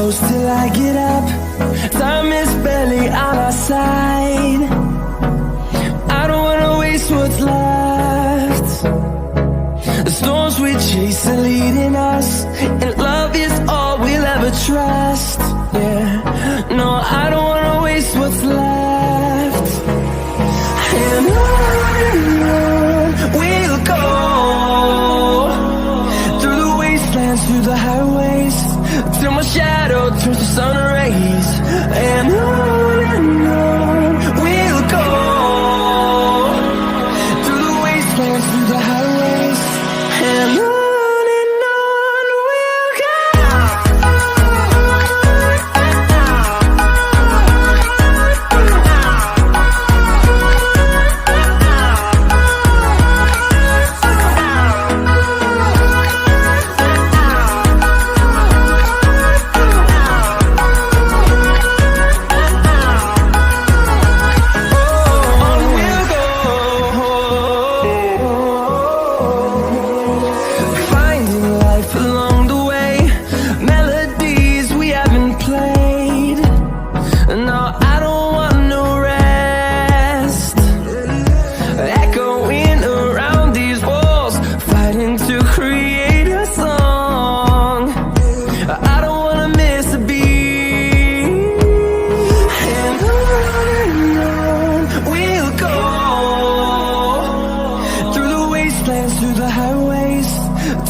close till I get up. Time is barely on our side. I don't wanna waste what's left. The storms we chase are leading us, and love is all we'll ever trust. Yeah, no, I don't wanna waste what's left. And on we'll go, through the wastelands, through the highways, till my shadow turns to sun rays. And on we'll go, through the wastelands, through the highways, and on we'll go. Through the highways,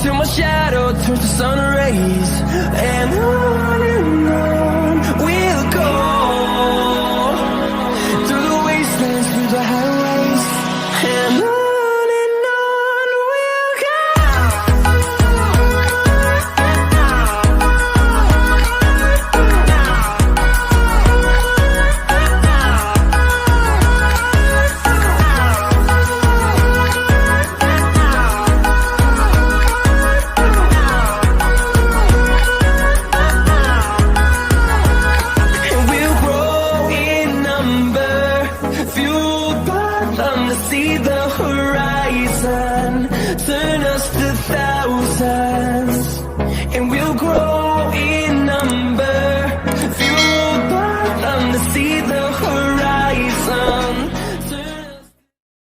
till my shadow turns to sun rays. And on we'll go, through the wastelands, through the highways, and on we'll go. See the